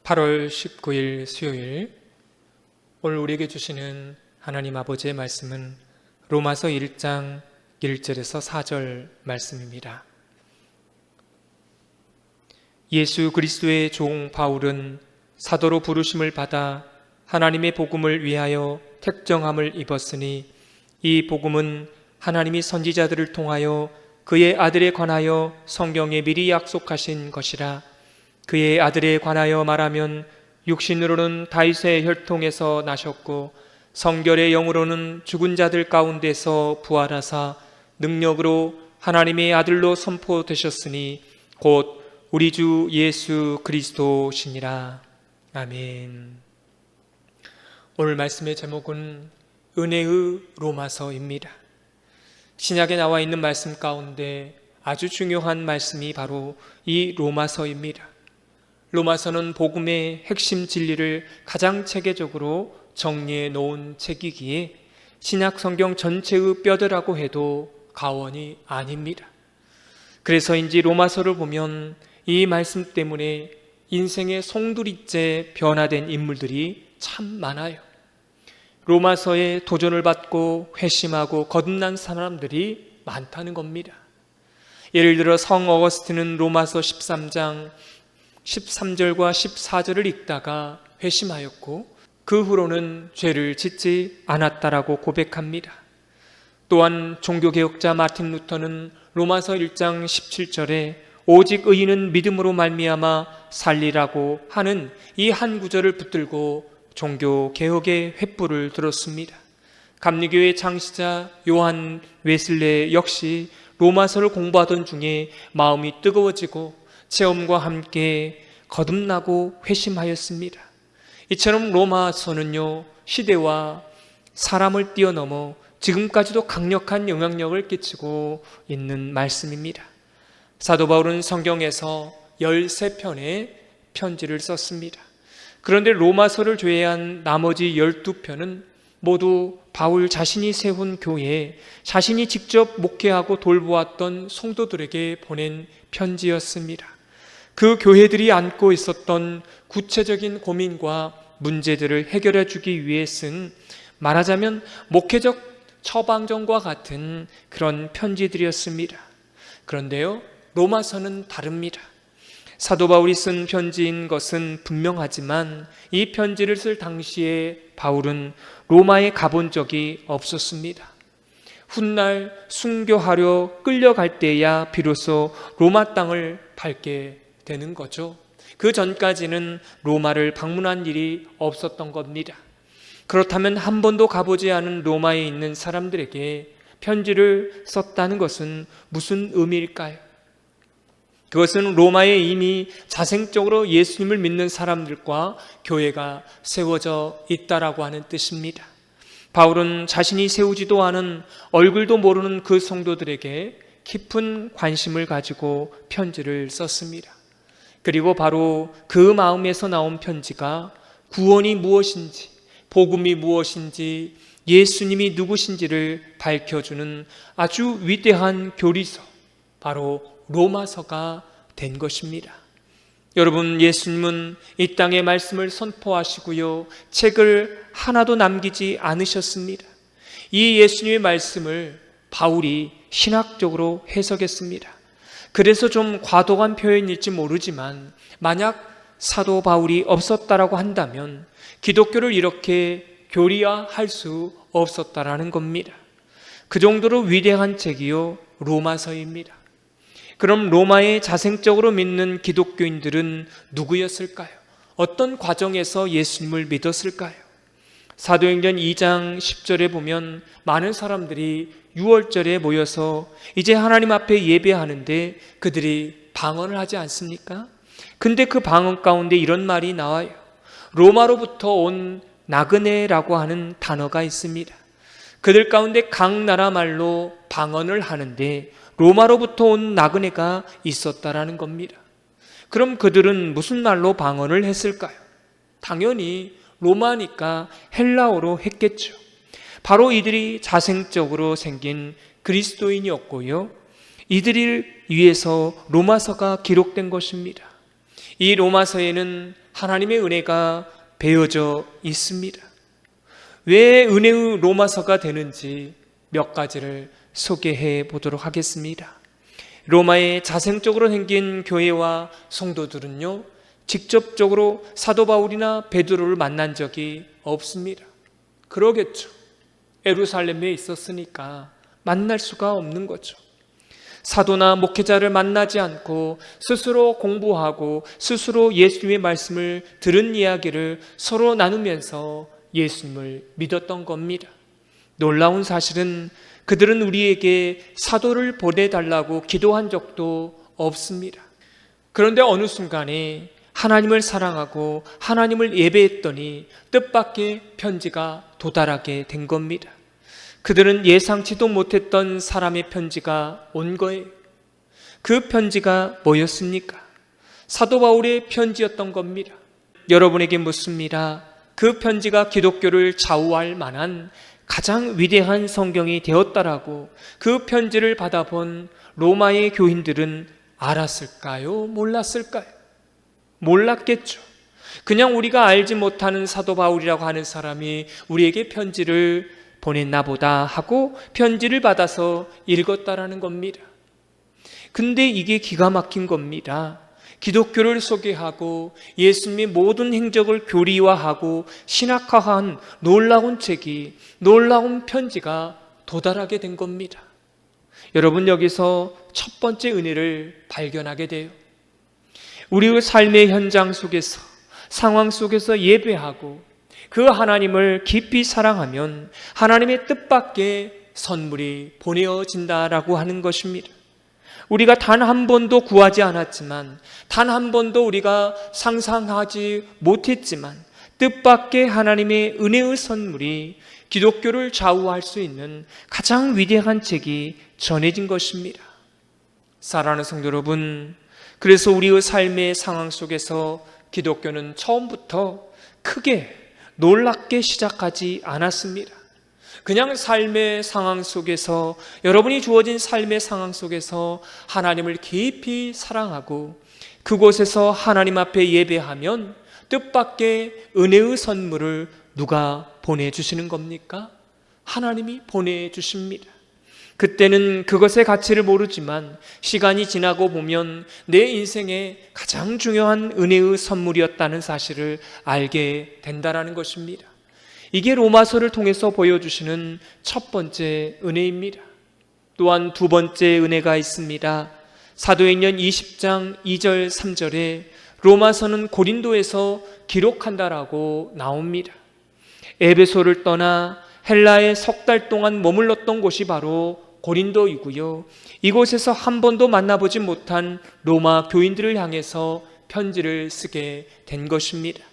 8월 19일 수요일, 오늘 우리에게 주시는 하나님 아버지의 말씀은 로마서 1장 1절에서 4절 말씀입니다. 예수 그리스도의 종 바울은 사도로 부르심을 받아 하나님의 복음을 위하여 택정함을 입었으니 이 복음은 하나님이 선지자들을 통하여 그의 아들에 관하여 성경에 미리 약속하신 것이라. 그의 아들에 관하여 말하면 육신으로는 다윗의 혈통에서 나셨고 성결의 영으로는 죽은 자들 가운데서 부활하사 능력으로 하나님의 아들로 선포되셨으니 곧 우리 주 예수 그리스도시니라. 아멘. 오늘 말씀의 제목은 은혜의 로마서입니다. 신약에 나와 있는 말씀 가운데 아주 중요한 말씀이 바로 이 로마서입니다. 로마서는 복음의 핵심 진리를 가장 체계적으로 정리해 놓은 책이기에 신약 성경 전체의 뼈대라고 해도 과언이 아닙니다. 그래서인지 로마서를 보면 이 말씀 때문에 인생의 송두리째 변화된 인물들이 참 많아요. 로마서에 도전을 받고 회심하고 거듭난 사람들이 많다는 겁니다. 예를 들어 성 어거스틴은 로마서 13장 13절과 14절을 읽다가 회심하였고 그 후로는 죄를 짓지 않았다라고 고백합니다. 또한 종교개혁자 마틴 루터는 로마서 1장 17절에 오직 의인은 믿음으로 말미암아 살리라고 하는 이 한 구절을 붙들고 종교개혁의 횃불을 들었습니다. 감리교의 창시자 요한 웨슬레 역시 로마서를 공부하던 중에 마음이 뜨거워지고 체험과 함께 거듭나고 회심하였습니다. 이처럼 로마서는요, 시대와 사람을 뛰어넘어 지금까지도 강력한 영향력을 끼치고 있는 말씀입니다. 사도 바울은 성경에서 13편의 편지를 썼습니다. 그런데 로마서를 제외한 나머지 12편은 모두 바울 자신이 세운 교회에 자신이 직접 목회하고 돌보았던 성도들에게 보낸 편지였습니다. 그 교회들이 안고 있었던 구체적인 고민과 문제들을 해결해 주기 위해 쓴, 말하자면 목회적 처방전과 같은 그런 편지들이었습니다. 그런데요, 로마서는 다릅니다. 사도 바울이 쓴 편지인 것은 분명하지만 이 편지를 쓸 당시에 바울은 로마에 가본 적이 없었습니다. 훗날 순교하려 끌려갈 때야 비로소 로마 땅을 밟게 되는 거죠. 그 전까지는 로마를 방문한 일이 없었던 겁니다. 그렇다면 한 번도 가보지 않은 로마에 있는 사람들에게 편지를 썼다는 것은 무슨 의미일까요? 그것은 로마에 이미 자생적으로 예수님을 믿는 사람들과 교회가 세워져 있다라고 하는 뜻입니다. 바울은 자신이 세우지도 않은 얼굴도 모르는 그 성도들에게 깊은 관심을 가지고 편지를 썼습니다. 그리고 바로 그 마음에서 나온 편지가 구원이 무엇인지, 복음이 무엇인지, 예수님이 누구신지를 밝혀주는 아주 위대한 교리서, 바로 로마서가 된 것입니다. 여러분, 예수님은 이 땅의 말씀을 선포하시고요, 책을 하나도 남기지 않으셨습니다. 이 예수님의 말씀을 바울이 신학적으로 해석했습니다. 그래서 좀 과도한 표현일지 모르지만 만약 사도 바울이 없었다라고 한다면 기독교를 이렇게 교리화할 수 없었다라는 겁니다. 그 정도로 위대한 책이요, 로마서입니다. 그럼 로마에 자생적으로 믿는 기독교인들은 누구였을까요? 어떤 과정에서 예수님을 믿었을까요? 사도행전 2장 10절에 보면 많은 사람들이 6월절에 모여서 이제 하나님 앞에 예배하는데 그들이 방언을 하지 않습니까? 근데 그 방언 가운데 이런 말이 나와요. 로마로부터 온 나그네라고 하는 단어가 있습니다. 그들 가운데 각 나라 말로 방언을 하는데 로마로부터 온 나그네가 있었다라는 겁니다. 그럼 그들은 무슨 말로 방언을 했을까요? 당연히 로마니까 헬라어로 했겠죠. 바로 이들이 자생적으로 생긴 그리스도인이었고요, 이들을 위해서 로마서가 기록된 것입니다. 이 로마서에는 하나님의 은혜가 배어져 있습니다. 왜 은혜의 로마서가 되는지 몇 가지를 소개해 보도록 하겠습니다. 로마에 자생적으로 생긴 교회와 성도들은요, 직접적으로 사도 바울이나 베드로를 만난 적이 없습니다. 그러겠죠. 예루살렘에 있었으니까 만날 수가 없는 거죠. 사도나 목회자를 만나지 않고 스스로 공부하고 스스로 예수님의 말씀을 들은 이야기를 서로 나누면서 예수님을 믿었던 겁니다. 놀라운 사실은 그들은 우리에게 사도를 보내달라고 기도한 적도 없습니다. 그런데 어느 순간에 하나님을 사랑하고 하나님을 예배했더니 뜻밖의 편지가 도달하게 된 겁니다. 그들은 예상치도 못했던 사람의 편지가 온 거예요. 그 편지가 뭐였습니까? 사도 바울의 편지였던 겁니다. 여러분에게 묻습니다. 그 편지가 기독교를 좌우할 만한 가장 위대한 성경이 되었다라고 그 편지를 받아본 로마의 교인들은 알았을까요? 몰랐을까요? 몰랐겠죠. 그냥 우리가 알지 못하는 사도 바울이라고 하는 사람이 우리에게 편지를 보냈나 보다 하고 편지를 받아서 읽었다라는 겁니다. 근데 이게 기가 막힌 겁니다. 기독교를 소개하고 예수님의 모든 행적을 교리화하고 신학화한 놀라운 책이, 놀라운 편지가 도달하게 된 겁니다. 여러분, 여기서 첫 번째 은혜를 발견하게 돼요. 우리의 삶의 현장 속에서, 상황 속에서 예배하고 그 하나님을 깊이 사랑하면 하나님의 뜻밖의 선물이 보내어진다라고 하는 것입니다. 우리가 단 한 번도 구하지 않았지만, 단 한 번도 우리가 상상하지 못했지만 뜻밖의 하나님의 은혜의 선물이 기독교를 좌우할 수 있는 가장 위대한 책이 전해진 것입니다. 사랑하는 성도 여러분, 그래서 우리의 삶의 상황 속에서 기독교는 처음부터 크게 놀랍게 시작하지 않았습니다. 그냥 삶의 상황 속에서, 여러분이 주어진 삶의 상황 속에서 하나님을 깊이 사랑하고 그곳에서 하나님 앞에 예배하면 뜻밖의 은혜의 선물을 누가 보내주시는 겁니까? 하나님이 보내주십니다. 그때는 그것의 가치를 모르지만 시간이 지나고 보면 내 인생의 가장 중요한 은혜의 선물이었다는 사실을 알게 된다는 것입니다. 이게 로마서를 통해서 보여주시는 첫 번째 은혜입니다. 또한 두 번째 은혜가 있습니다. 사도행전 20장 2절 3절에 로마서는 고린도에서 기록한다라고 나옵니다. 에베소를 떠나 헬라에 석 달 동안 머물렀던 곳이 바로 고린도이고요. 이곳에서 한 번도 만나보지 못한 로마 교인들을 향해서 편지를 쓰게 된 것입니다.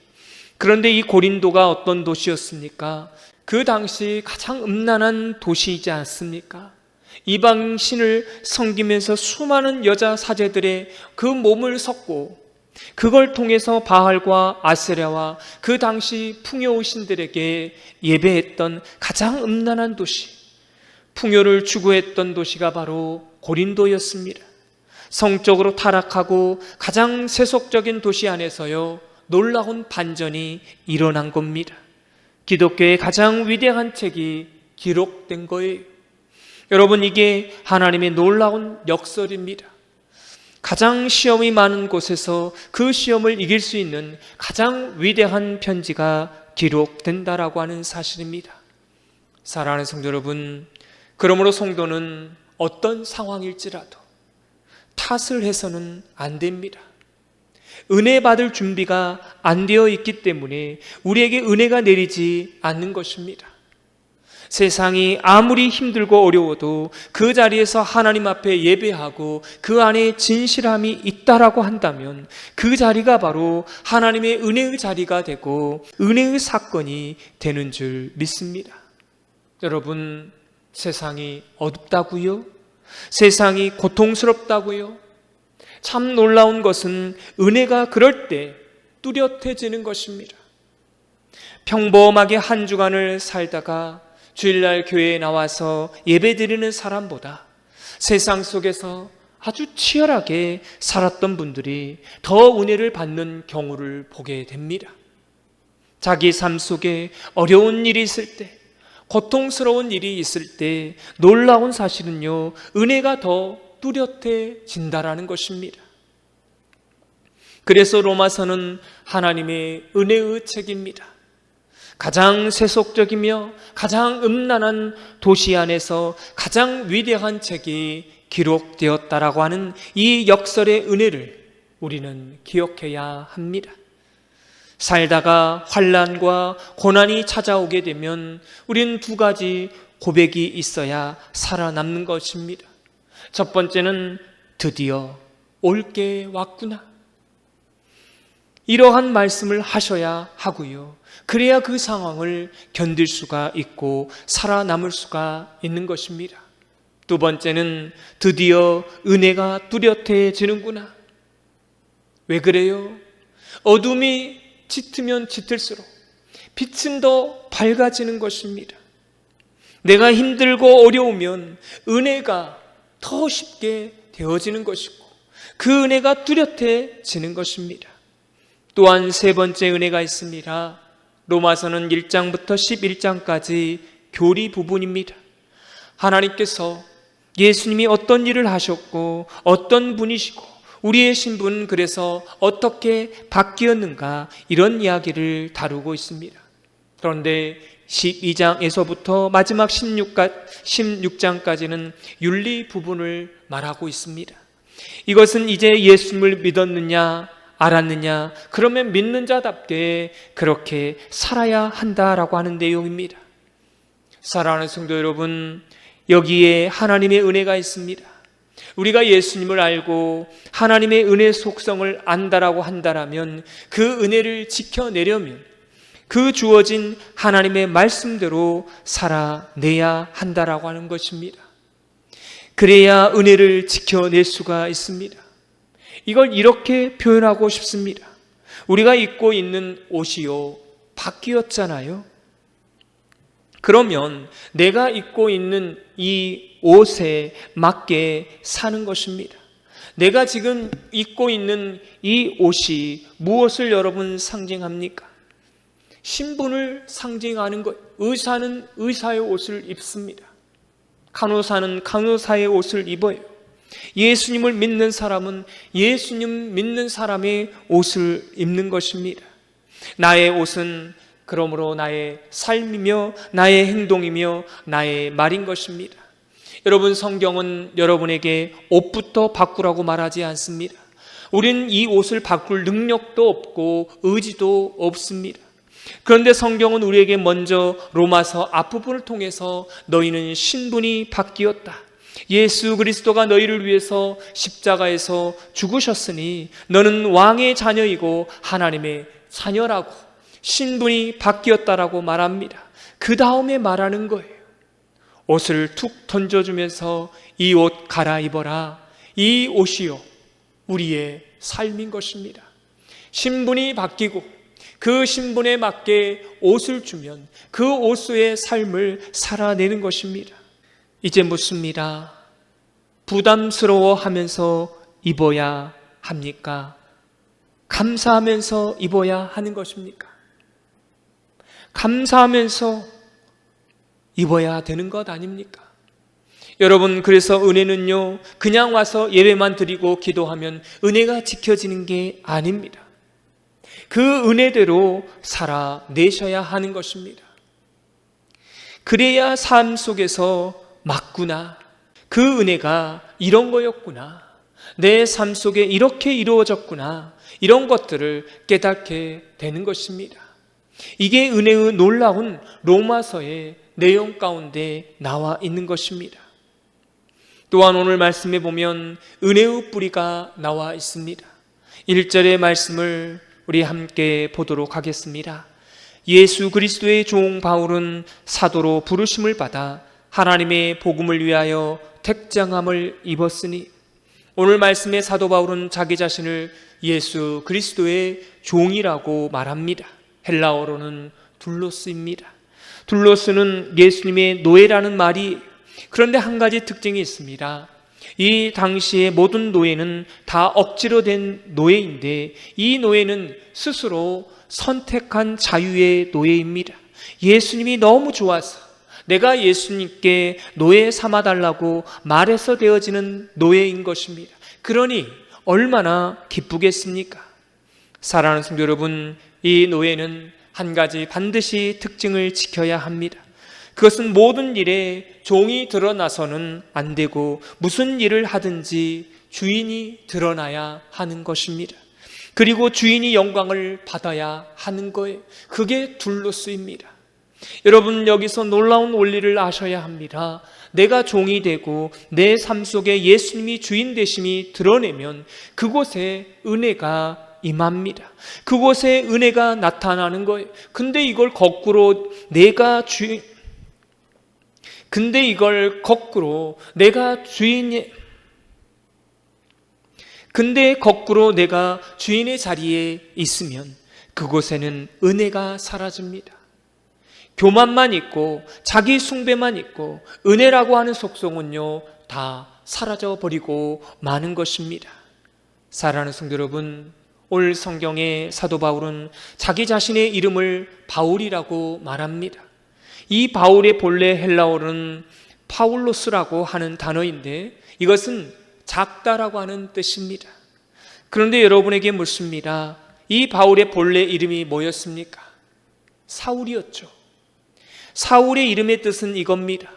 그런데 이 고린도가 어떤 도시였습니까? 그 당시 가장 음란한 도시이지 않습니까? 이방 신을 섬기면서 수많은 여자 사제들의 그 몸을 섞고 그걸 통해서 바알과 아세라와 그 당시 풍요 신들에게 예배했던 가장 음란한 도시, 풍요를 추구했던 도시가 바로 고린도였습니다. 성적으로 타락하고 가장 세속적인 도시 안에서요, 놀라운 반전이 일어난 겁니다. 기독교의 가장 위대한 책이 기록된 거예요. 여러분, 이게 하나님의 놀라운 역설입니다. 가장 시험이 많은 곳에서 그 시험을 이길 수 있는 가장 위대한 편지가 기록된다라고 하는 사실입니다. 사랑하는 성도 여러분, 그러므로 성도는 어떤 상황일지라도 탓을 해서는 안 됩니다. 은혜 받을 준비가 안 되어 있기 때문에 우리에게 은혜가 내리지 않는 것입니다. 세상이 아무리 힘들고 어려워도 그 자리에서 하나님 앞에 예배하고 그 안에 진실함이 있다라고 한다면 그 자리가 바로 하나님의 은혜의 자리가 되고 은혜의 사건이 되는 줄 믿습니다. 여러분, 세상이 어둡다고요? 세상이 고통스럽다고요? 참 놀라운 것은 은혜가 그럴 때 뚜렷해지는 것입니다. 평범하게 한 주간을 살다가 주일날 교회에 나와서 예배드리는 사람보다 세상 속에서 아주 치열하게 살았던 분들이 더 은혜를 받는 경우를 보게 됩니다. 자기 삶 속에 어려운 일이 있을 때, 고통스러운 일이 있을 때 놀라운 사실은요, 은혜가 더 뚜렷해진다라는 것입니다. 그래서 로마서는 하나님의 은혜의 책입니다. 가장 세속적이며 가장 음란한 도시 안에서 가장 위대한 책이 기록되었다라고 하는 이 역설의 은혜를 우리는 기억해야 합니다. 살다가 환난과 고난이 찾아오게 되면 우리는 두 가지 고백이 있어야 살아남는 것입니다. 첫 번째는 드디어 올 게 왔구나. 이러한 말씀을 하셔야 하고요. 그래야 그 상황을 견딜 수가 있고 살아남을 수가 있는 것입니다. 두 번째는 드디어 은혜가 뚜렷해지는구나. 왜 그래요? 어둠이 짙으면 짙을수록 빛은 더 밝아지는 것입니다. 내가 힘들고 어려우면 은혜가 더 쉽게 되어지는 것이고 그 은혜가 뚜렷해지는 것입니다. 또한 세 번째 은혜가 있습니다. 로마서는 1장부터 11장까지 교리 부분입니다. 하나님께서 예수님이 어떤 일을 하셨고 어떤 분이시고 우리의 신분은 그래서 어떻게 바뀌었는가, 이런 이야기를 다루고 있습니다. 그런데 12장에서부터 마지막 16장까지는 윤리 부분을 말하고 있습니다. 이것은 이제 예수님을 믿었느냐 알았느냐, 그러면 믿는 자답게 그렇게 살아야 한다라고 하는 내용입니다. 사랑하는 성도 여러분, 여기에 하나님의 은혜가 있습니다. 우리가 예수님을 알고 하나님의 은혜 속성을 안다라고 한다라면 그 은혜를 지켜내려면 그 주어진 하나님의 말씀대로 살아내야 한다라고 하는 것입니다. 그래야 은혜를 지켜낼 수가 있습니다. 이걸 이렇게 표현하고 싶습니다. 우리가 입고 있는 옷이요, 바뀌었잖아요. 그러면 내가 입고 있는 이 옷에 맞게 사는 것입니다. 내가 지금 입고 있는 이 옷이 무엇을 여러분 상징합니까? 신분을 상징하는 것. 의사는 의사의 옷을 입습니다. 간호사는 간호사의 옷을 입어요. 예수님을 믿는 사람은 예수님 믿는 사람의 옷을 입는 것입니다. 나의 옷은 그러므로 나의 삶이며 나의 행동이며 나의 말인 것입니다. 여러분, 성경은 여러분에게 옷부터 바꾸라고 말하지 않습니다. 우리는 이 옷을 바꿀 능력도 없고 의지도 없습니다. 그런데 성경은 우리에게 먼저 로마서 앞부분을 통해서 너희는 신분이 바뀌었다. 예수 그리스도가 너희를 위해서 십자가에서 죽으셨으니 너는 왕의 자녀이고 하나님의 자녀라고 신분이 바뀌었다라고 말합니다. 그 다음에 말하는 거예요. 옷을 툭 던져주면서 이 옷 갈아입어라. 이 옷이요, 우리의 삶인 것입니다. 신분이 바뀌고 그 신분에 맞게 옷을 주면 그 옷의 삶을 살아내는 것입니다. 이제 묻습니다. 부담스러워하면서 입어야 합니까? 감사하면서 입어야 하는 것입니까? 감사하면서 입어야 되는 것 아닙니까? 여러분, 그래서 은혜는요, 그냥 와서 예배만 드리고 기도하면 은혜가 지켜지는 게 아닙니다. 그 은혜대로 살아내셔야 하는 것입니다. 그래야 삶 속에서 맞구나. 그 은혜가 이런 거였구나. 내 삶 속에 이렇게 이루어졌구나. 이런 것들을 깨닫게 되는 것입니다. 이게 은혜의 놀라운 로마서의 내용 가운데 나와 있는 것입니다. 또한 오늘 말씀에 보면 은혜의 뿌리가 나와 있습니다. 1절의 말씀을 우리 함께 보도록 하겠습니다. 예수 그리스도의 종 바울은 사도로 부르심을 받아 하나님의 복음을 위하여 택장함을 입었으니, 오늘 말씀의 사도 바울은 자기 자신을 예수 그리스도의 종이라고 말합니다. 헬라어로는 둘로스입니다. 둘로스는 예수님의 노예라는 말이, 그런데 한 가지 특징이 있습니다. 이 당시의 모든 노예는 다 억지로 된 노예인데 이 노예는 스스로 선택한 자유의 노예입니다. 예수님이 너무 좋아서 내가 예수님께 노예 삼아달라고 말해서 되어지는 노예인 것입니다. 그러니 얼마나 기쁘겠습니까? 사랑하는 성도 여러분, 이 노예는 한 가지 반드시 특징을 지켜야 합니다. 그것은 모든 일에 종이 드러나서는 안 되고 무슨 일을 하든지 주인이 드러나야 하는 것입니다. 그리고 주인이 영광을 받아야 하는 거예요. 그게 둘로쓰입니다. 여러분, 여기서 놀라운 원리를 아셔야 합니다. 내가 종이 되고 내 삶 속에 예수님이 주인 되심이 드러내면 그곳에 은혜가 임합니다. 그곳에 은혜가 나타나는 거예요. 근데 이걸 거꾸로 내가 주인의 자리에 있으면 그곳에는 은혜가 사라집니다. 교만만 있고 자기 숭배만 있고 은혜라고 하는 속성은요 다 사라져버리고 마는 것입니다. 사랑하는 성도 여러분, 오늘 성경의 사도 바울은 자기 자신의 이름을 바울이라고 말합니다. 이 바울의 본래 헬라어는 파울로스라고 하는 단어인데 이것은 작다라고 하는 뜻입니다. 그런데 여러분에게 묻습니다. 이 바울의 본래 이름이 뭐였습니까? 사울이었죠. 사울의 이름의 뜻은 이겁니다.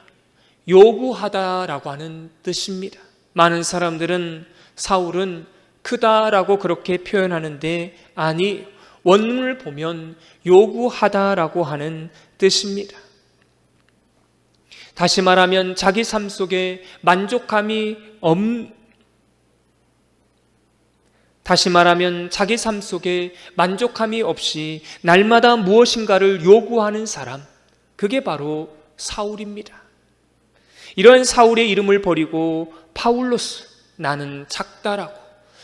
요구하다라고 하는 뜻입니다. 많은 사람들은 사울은 크다라고 그렇게 표현하는데 아니, 원문을 보면 요구하다라고 하는 뜻입니다. 다시 말하면 자기 삶 속에 만족함이 없이 날마다 무엇인가를 요구하는 사람, 그게 바로 사울입니다. 이런 사울의 이름을 버리고 파울로스, 나는 작다라고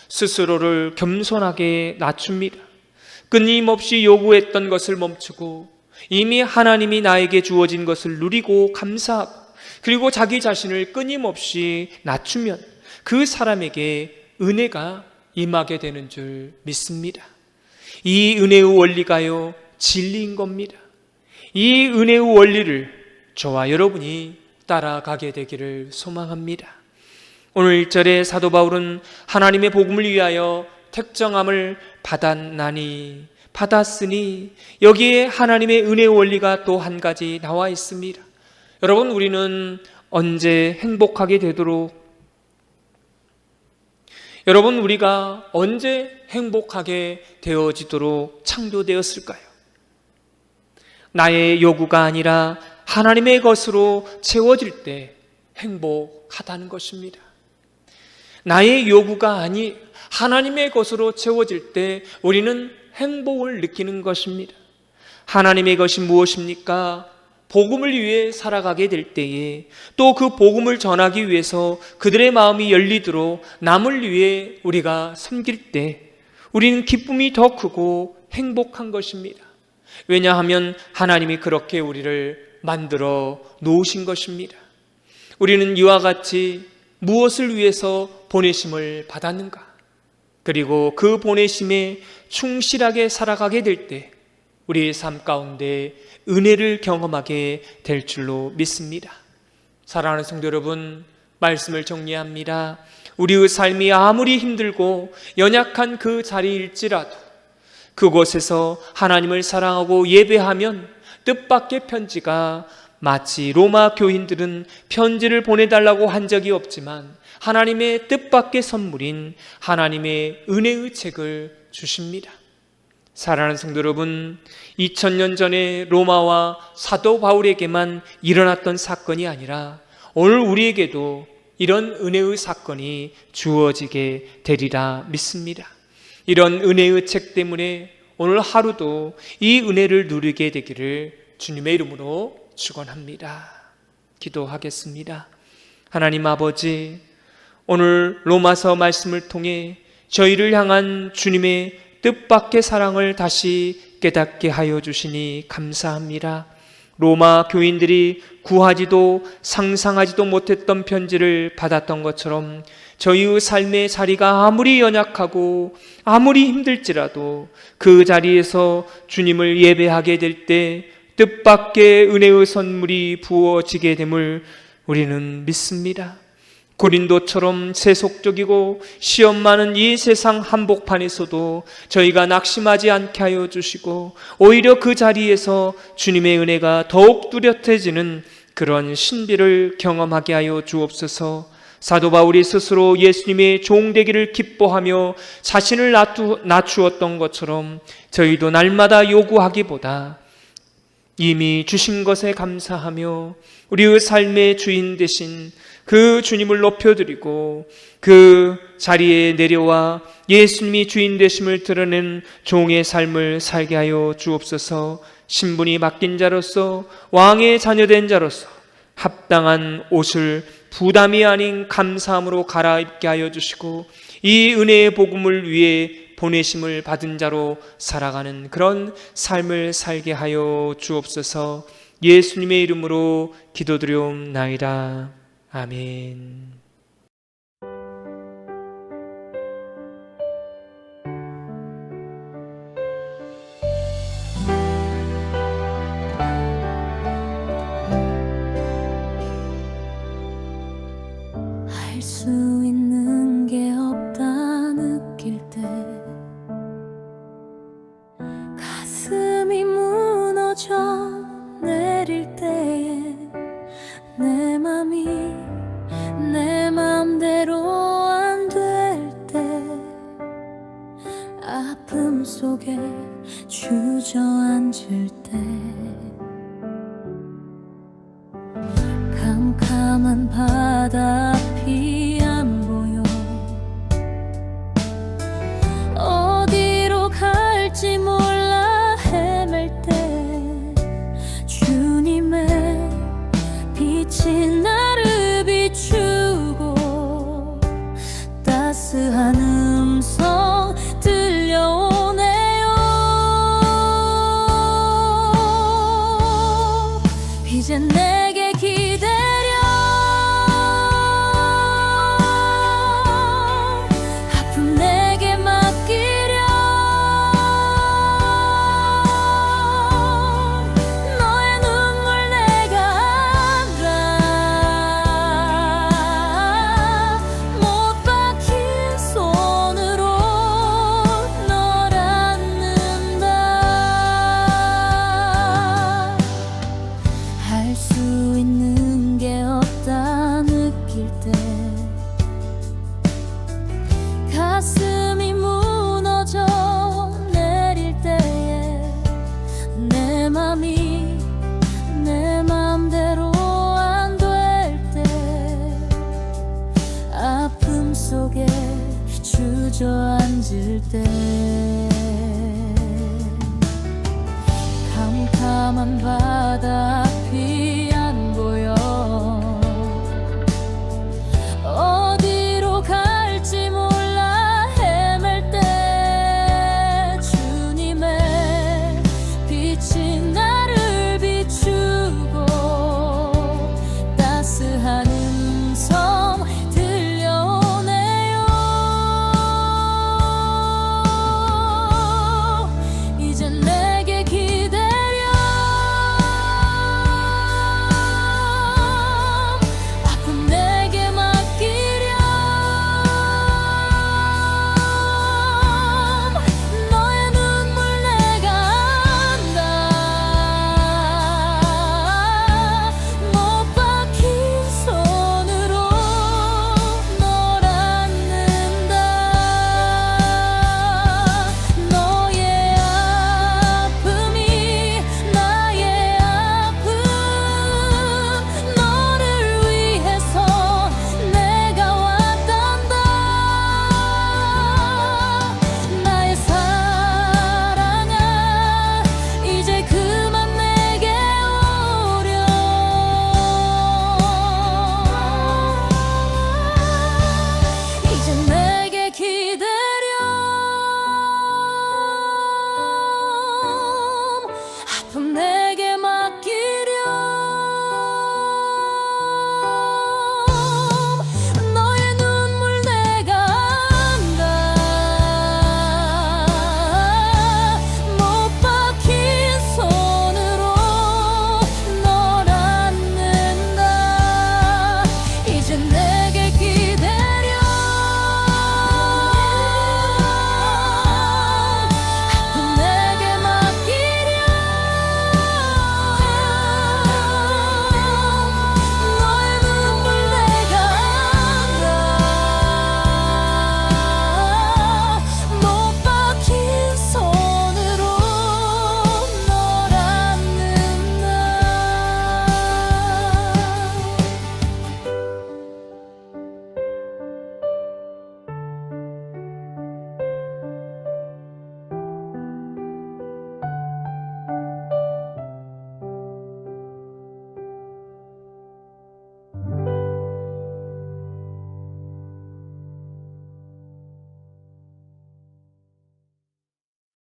스스로를 겸손하게 낮춥니다. 끊임없이 요구했던 것을 멈추고 이미 하나님이 나에게 주어진 것을 누리고 감사하고 그리고 자기 자신을 끊임없이 낮추면 그 사람에게 은혜가 임하게 되는 줄 믿습니다. 이 은혜의 원리가요 진리인 겁니다. 이 은혜의 원리를 저와 여러분이 따라가게 되기를 소망합니다. 오늘 1절에 사도 바울은 하나님의 복음을 위하여 택정함을 받았으니 여기에 하나님의 은혜의 원리가 또 한 가지 나와 있습니다. 여러분, 우리는 우리가 언제 행복하게 되어지도록 창조되었을까요? 나의 요구가 아니라 하나님의 것으로 채워질 때 행복하다는 것입니다. 나의 요구가 아니 하나님의 것으로 채워질 때 우리는 행복을 느끼는 것입니다. 하나님의 것이 무엇입니까? 복음을 위해 살아가게 될 때에 또 그 복음을 전하기 위해서 그들의 마음이 열리도록 남을 위해 우리가 섬길 때 우리는 기쁨이 더 크고 행복한 것입니다. 왜냐하면 하나님이 그렇게 우리를 만들어 놓으신 것입니다. 우리는 이와 같이 무엇을 위해서 보내심을 받았는가? 그리고 그 보내심에 충실하게 살아가게 될 때 우리의 삶 가운데 은혜를 경험하게 될 줄로 믿습니다. 사랑하는 성도 여러분, 말씀을 정리합니다. 우리의 삶이 아무리 힘들고 연약한 그 자리일지라도 그곳에서 하나님을 사랑하고 예배하면 뜻밖의 편지가, 마치 로마 교인들은 편지를 보내달라고 한 적이 없지만 하나님의 뜻밖의 선물인 하나님의 은혜의 책을 주십니다. 사랑하는 성도 여러분, 2000년 전에 로마와 사도 바울에게만 일어났던 사건이 아니라 오늘 우리에게도 이런 은혜의 사건이 주어지게 되리라 믿습니다. 이런 은혜의 책 때문에 오늘 하루도 이 은혜를 누리게 되기를 주님의 이름으로 축원합니다. 기도하겠습니다. 하나님 아버지, 오늘 로마서 말씀을 통해 저희를 향한 주님의 뜻밖의 사랑을 다시 깨닫게 하여 주시니 감사합니다. 로마 교인들이 구하지도 상상하지도 못했던 편지를 받았던 것처럼 저희의 삶의 자리가 아무리 연약하고 아무리 힘들지라도 그 자리에서 주님을 예배하게 될 때 뜻밖의 은혜의 선물이 부어지게 됨을 우리는 믿습니다. 고린도처럼 세속적이고 시험 많은 이 세상 한복판에서도 저희가 낙심하지 않게 하여 주시고 오히려 그 자리에서 주님의 은혜가 더욱 뚜렷해지는 그런 신비를 경험하게 하여 주옵소서. 사도 바울이 스스로 예수님의 종되기를 기뻐하며 자신을 낮추었던 것처럼 저희도 날마다 요구하기보다 이미 주신 것에 감사하며 우리의 삶의 주인 되신 그 주님을 높여드리고 그 자리에 내려와 예수님이 주인 되심을 드러낸 종의 삶을 살게 하여 주옵소서. 신분이 바뀐 자로서 왕의 자녀된 자로서 합당한 옷을 부담이 아닌 감사함으로 갈아입게 하여 주시고 이 은혜의 복음을 위해 보내심을 받은 자로 살아가는 그런 삶을 살게 하여 주옵소서. 예수님의 이름으로 기도드리옵나이다. 아멘. 할 수 있는 게 없다 느낄 때 가슴이 무너져 내릴 때에 내 맘이 내 맘대로 안 될 때 아픔 속에 주저앉을 때 캄캄한 바다 앞이 안 보여 어디로 갈지 몰라 헤맬 때 주님의 빛이 나를 비추고 따스한 음성 들려오네요. 이제 내게 기대려 아픔 내게 맡기려 너의 눈물 내가 알아 못 박힌 손으로 널 안는다. 할 수 있는 게 없다 느낄 때 가슴이 무너져 내릴 때에 내 맘이 내 맘대로 안 될 때 아픔 속에 주저앉을 때